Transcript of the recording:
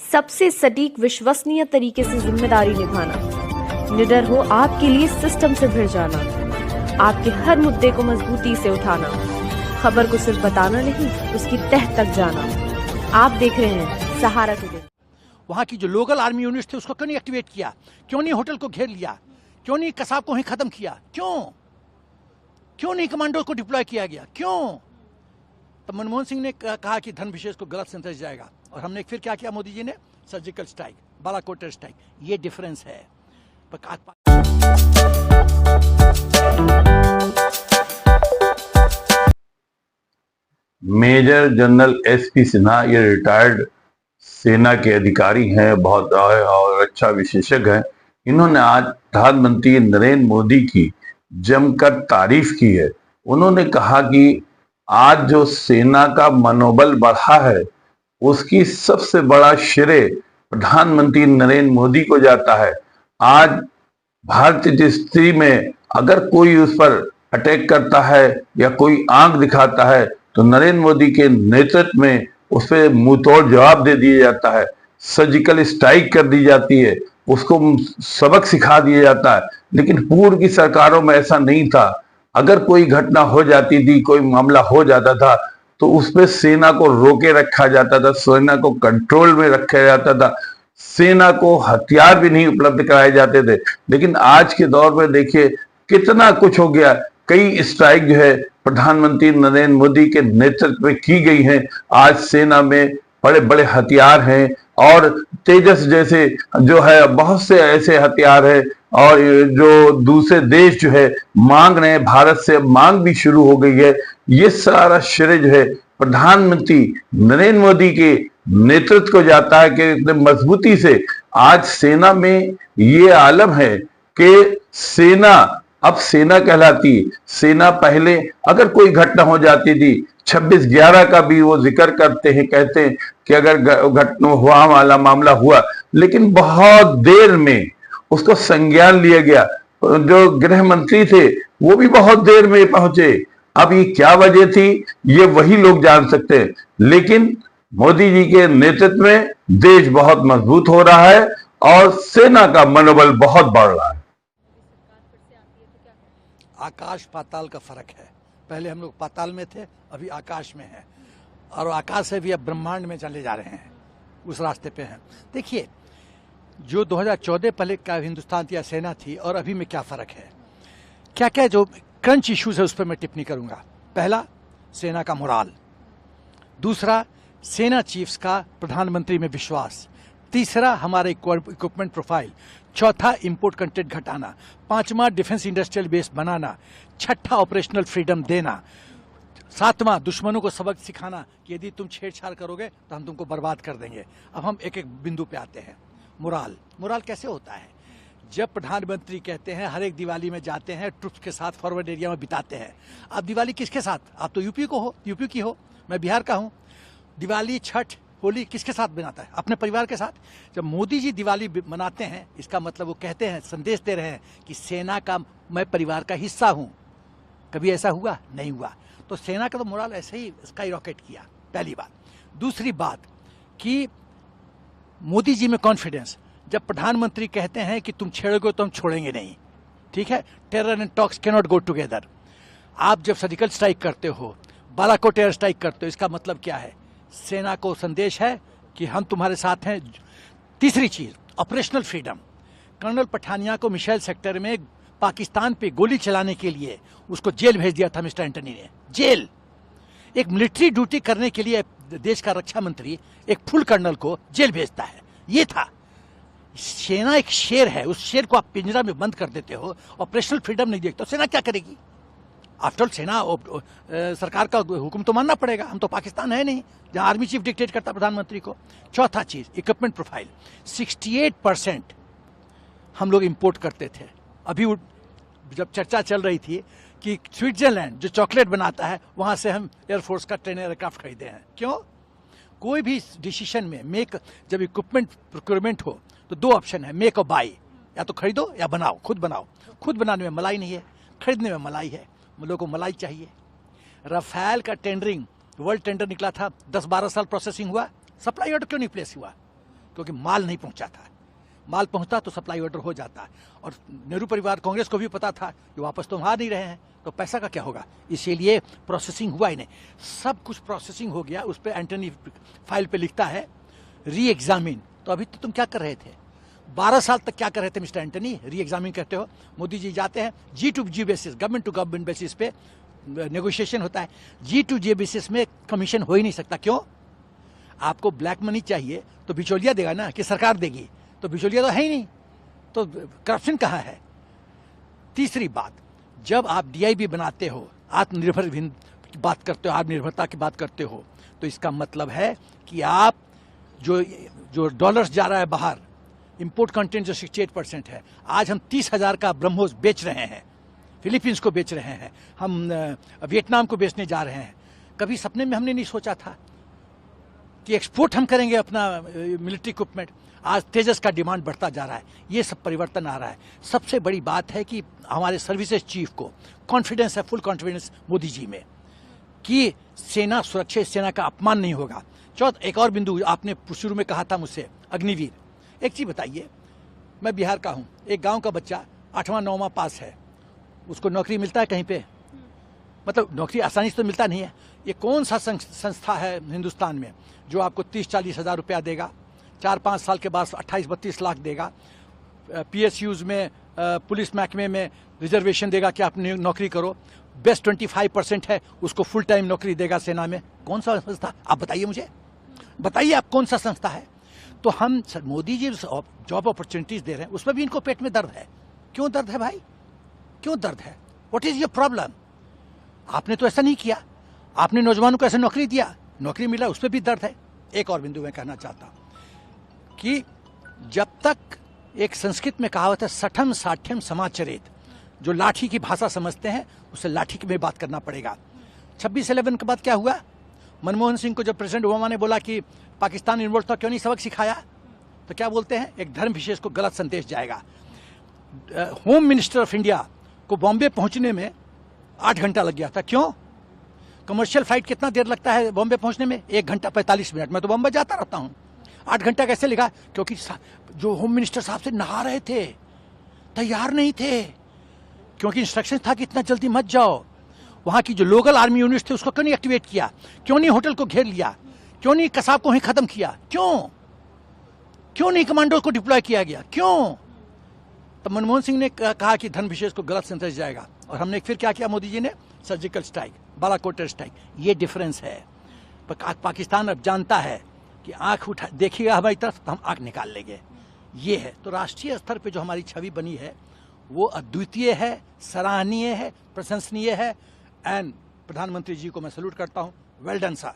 सबसे सटीक विश्वसनीय तरीके से जिम्मेदारी निभाना, निडर हो आपके लिए सिस्टम से भिड़ जाना, आपके हर मुद्दे को मजबूती से उठाना, खबर को सिर्फ बताना नहीं उसकी तह तक जाना। आप देख रहे हैं सहारा टुडे। वहाँ की जो लोकल आर्मी यूनिट थे उसको क्यों नहीं एक्टिवेट किया? क्यों नहीं होटल को घेर लिया? क्यों नहीं कसाब को ही खत्म किया? क्यों नहीं कमांडो को डिप्लॉय किया गया? क्यों? तब मनमोहन सिंह ने कहा कि धन विशेष को गलत समझा जाएगा, और हमने फिर क्या किया? मोदी जी ने सर्जिकल स्ट्राइक, बालाकोट स्ट्राइक। ये डिफरेंस है। मेजर जनरल एसपी सिन्हा ये रिटायर्ड सेना के अधिकारी हैं, बहुत और अच्छा विशेषज्ञ हैं। इन्होंने आज प्रधानमंत्री नरेंद्र मोदी की जमकर तारीफ की है। उन्होंने कहा कि आज जो सेना का मनोबल बढ़ा है उसकी सबसे बड़ा श्रेय प्रधानमंत्री नरेंद्र मोदी को जाता है। आज भारतीय स्थिति में अगर कोई उस पर अटैक करता है या कोई आंख दिखाता है तो नरेंद्र मोदी के नेतृत्व में उस पर मुंहतोड़ जवाब दे दिया जाता है, सर्जिकल स्ट्राइक कर दी जाती है, उसको सबक सिखा दिया जाता है। लेकिन पूर्व की सरकारों में ऐसा नहीं था। अगर कोई घटना हो जाती थी, कोई मामला हो जाता था तो उसमें सेना को रोके रखा जाता था, सेना को कंट्रोल में रखा जाता था, सेना को हथियार भी नहीं उपलब्ध कराए जाते थे। लेकिन आज के दौर में देखिए कितना कुछ हो गया। कई स्ट्राइक जो है प्रधानमंत्री नरेंद्र मोदी के नेतृत्व में की गई हैं। आज सेना में बड़े बड़े हथियार हैं और तेजस जैसे जो है बहुत से ऐसे हथियार हैं, और जो दूसरे देश जो है मांग रहे हैं, भारत से मांग भी शुरू हो गई है। ये सारा श्रेय जो है प्रधानमंत्री नरेंद्र मोदी के नेतृत्व को जाता है कि इतने मजबूती से आज सेना में ये आलम है कि सेना अब सेना कहलाती है। सेना पहले अगर कोई घटना हो जाती थी, 26/11 का भी वो जिक्र करते हैं, कहते हैं कि अगर घटना हुआ वाला मामला हुआ, लेकिन बहुत देर में उसको संज्ञान लिया गया। जो गृह मंत्री थे वो भी बहुत देर में पहुंचे। अब ये क्या वजह थी ये वही लोग जान सकते हैं। लेकिन मोदी जी के नेतृत्व में देश बहुत मजबूत हो रहा है और सेना का मनोबल बहुत बढ़ रहा है। आकाश पाताल का फर्क है। पहले हम लोग पाताल में थे, अभी आकाश में है, और आकाश से भी अब ब्रह्मांड में चले जा रहे हैं, उस रास्ते पे हैं। देखिए जो 2014 पहले का हिंदुस्तान या सेना थी और अभी में क्या फ़र्क है, क्या क्या जो क्रंच इश्यूज है उस पर मैं टिप्पणी करूंगा। पहला, सेना का मोराल। दूसरा, सेना चीफ्स का प्रधानमंत्री में विश्वास। तीसरा, हमारे इक्विपमेंट प्रोफाइल। चौथा, इंपोर्ट कंटेंट घटाना। पांचवा, डिफेंस इंडस्ट्रियल बेस बनाना। छठा, ऑपरेशनल फ्रीडम देना। सातवां, दुश्मनों को सबक सिखाना कि यदि तुम छेड़छाड़ करोगे तो हम तुमको बर्बाद कर देंगे। अब हम एक एक बिंदु पे आते हैं। मोराल कैसे होता है? जब प्रधानमंत्री कहते हैं हर एक दिवाली में जाते हैं, ट्रुप्स के साथ फॉरवर्ड एरिया में बिताते हैं। आप दिवाली किसके साथ? आप तो यूपी की हो, मैं बिहार का हूं। दिवाली, छठ, होली किसके साथ बनाता है? अपने परिवार के साथ। जब मोदी जी दिवाली मनाते हैं, इसका मतलब वो कहते हैं, संदेश दे रहे हैं कि सेना का मैं परिवार का हिस्सा हूं। कभी ऐसा हुआ? नहीं हुआ। तो सेना का तो मोराल ऐसे ही स्काई रॉकेट किया, पहली बात। दूसरी बात कि मोदी जी में कॉन्फिडेंस। जब प्रधानमंत्री कहते हैं कि तुम छेड़ोगे तो हम छोड़ेंगे नहीं, ठीक है, terror and talks can not go together. आप जब सर्जिकल स्ट्राइक करते हो, बालाकोट एयर स्ट्राइक करते हो, इसका मतलब क्या है? सेना को संदेश है कि हम तुम्हारे साथ हैं। तीसरी चीज, ऑपरेशनल फ्रीडम। कर्नल पठानिया को मिशेल सेक्टर में पाकिस्तान पे गोली चलाने के लिए उसको जेल भेज दिया था मिस्टर एंटनी ने। जेल। एक मिलिट्री ड्यूटी करने के लिए देश का रक्षा मंत्री एक फुल कर्नल को जेल भेजता है। ये था। सेना एक शेर है, उस शेर को आप पिंजरा में बंद कर देते हो, ऑपरेशनल फ्रीडम नहीं देखते, तो सेना क्या करेगी? आफ्टर ऑल सेना सरकार का हुक्म तो मानना पड़ेगा। हम तो पाकिस्तान है नहीं जहां आर्मी चीफ डिक्टेट करता प्रधानमंत्री को। चौथा चीज, इक्विपमेंट प्रोफाइल। 68% हम लोग इंपोर्ट करते थे। अभी जब चर्चा चल रही थी कि स्विट्जरलैंड जो चॉकलेट बनाता है वहां से हम एयरफोर्स का ट्रेनर एयरक्राफ्ट खरीदे हैं। क्यों? कोई भी डिसीजन में जब इक्विपमेंट प्रोक्योरमेंट हो तो दो ऑप्शन है, मेक और बाई। या तो खरीदो या बनाओ, खुद बनाओ। खुद बनाने में मलाई नहीं है, खरीदने में मलाई है। लोगों को मलाई चाहिए। राफेल का टेंडरिंग, वर्ल्ड टेंडर निकला था, 10-12 साल प्रोसेसिंग हुआ, सप्लाई ऑर्डर क्यों नहीं प्लेस हुआ? क्योंकि माल नहीं पहुंचा था। माल पहुंचता तो सप्लाई ऑर्डर हो जाता। और नेहरू परिवार कांग्रेस को भी पता था कि वापस तो आ नहीं रहे हैं, तो पैसा का क्या होगा, इसीलिए प्रोसेसिंग हुआ ही नहीं। सब कुछ प्रोसेसिंग हो गया, उस पर एंटनी फाइल पे लिखता है री एग्जामिन। तो अभी तो तुम क्या कर रहे थे, 12 साल तक क्या कर रहे थे मिस्टर एंटनी, री एग्जामिन करते हो। मोदी जी जाते हैं G to G basis, government to government basis पे नेगोशिएशन होता है। जी टू जी बेसिस में कमीशन हो ही नहीं सकता। क्यों? आपको ब्लैक मनी चाहिए तो बिचौलिया देगा ना, कि सरकार देगी, तो बिचौलिया तो है ही नहीं, तो करप्शन कहाँ है। तीसरी बात, जब आप डीआईबी बनाते हो, आत्मनिर्भर की बात करते हो, आत्मनिर्भरता की बात करते हो, तो इसका मतलब है कि आप जो डॉलर्स जा रहा है बाहर, इंपोर्ट कंटेंट जो 68% है, आज हम 30,000 का ब्रह्मोस बेच रहे हैं, फिलीपींस को बेच रहे हैं, हम वियतनाम को बेचने जा रहे हैं। कभी सपने में हमने नहीं सोचा था कि एक्सपोर्ट हम करेंगे अपना मिलिट्री इक्विपमेंट। आज तेजस का डिमांड बढ़ता जा रहा है, ये सब परिवर्तन आ रहा है। सबसे बड़ी बात है कि हमारे सर्विसेज चीफ को कॉन्फिडेंस है, फुल कॉन्फिडेंस मोदी जी में, कि सेना सुरक्षित, सेना का अपमान नहीं होगा। एक और बिंदु आपने शुरू में कहा था मुझसे, अग्निवीर। एक चीज बताइए, मैं बिहार का हूं, एक गांव का बच्चा 8वां 9वां पास है, उसको नौकरी मिलता है कहीं पे? मतलब नौकरी आसानी से तो मिलता नहीं है। ये कौन सा संस्था है हिंदुस्तान में जो आपको 30-40 हज़ार रुपया देगा, 4-5 साल के बाद 28-32 लाख देगा, पीएसयूज में, पुलिस महकमे में रिजर्वेशन देगा कि आप नौकरी करो, बेस्ट 25% है उसको फुल टाइम नौकरी देगा सेना में? कौन सा संस्था? आप बताइए मुझे, बताइए आप कौन सा संस्था है। तो हम मोदी जी जॉब अपॉर्चुनिटीज दे रहे हैं, उसमें भी इनको पेट में दर्द है। क्यों दर्द है भाई, क्यों दर्द है? What is your problem? आपने तो ऐसा नहीं किया, आपने नौजवानों को ऐसे नौकरी दिया, नौकरी मिला, उस पर भी दर्द है। एक और बिंदु मैं कहना चाहता हूं कि जब तक एक संस्कृत में कहावत है सठम साठ्यम समाचरित, जो लाठी की भाषा समझते हैं उससे लाठी में बात करना पड़ेगा। 26/11 के बाद क्या हुआ? मनमोहन सिंह को जब प्रेसिडेंट ओबामा ने बोला कि पाकिस्तान इन्वॉल्व था, क्यों नहीं सबक सिखाया, तो क्या बोलते हैं, एक धर्म विशेष को गलत संदेश जाएगा। होम मिनिस्टर ऑफ इंडिया को बॉम्बे पहुंचने में 8 घंटा लग गया था। क्यों? कमर्शियल फ्लाइट कितना देर लगता है बॉम्बे पहुंचने में? 1 घंटा 45 मिनट। मैं तो बॉम्बे जाता रहता हूं। 8 घंटा कैसे लगा? क्योंकि जो होम मिनिस्टर साहब से नहा रहे थे, तैयार नहीं थे, क्योंकि इंस्ट्रक्शन था कि इतना जल्दी मत जाओ। वहां की जो लोकल आर्मी यूनिट थे उसको क्यों नहीं एक्टिवेट किया? क्यों नहीं होटल को घेर लिया? क्यों नहीं कसाब को ही खत्म किया? क्यों नहीं कमांडो को डिप्लॉय किया गया? क्यों? तो मनमोहन सिंह ने कहा कि धर्म विशेष को गलत संदेश जाएगा, और हमने फिर क्या किया, मोदी जी ने surgical strike, Balakot air strike. ये डिफरेंस है। पाकिस्तान अब जानता है कि आंख उठा देखिएगा हमारी तरफ तो हम आंख निकाल लेंगे। ये है। तो राष्ट्रीय स्तर पे जो हमारी छवि बनी है वो अद्वितीय है, सराहनीय है, प्रशंसनीय है। एंड प्रधानमंत्री जी को मैं सैल्यूट करता हूं। Well done sir.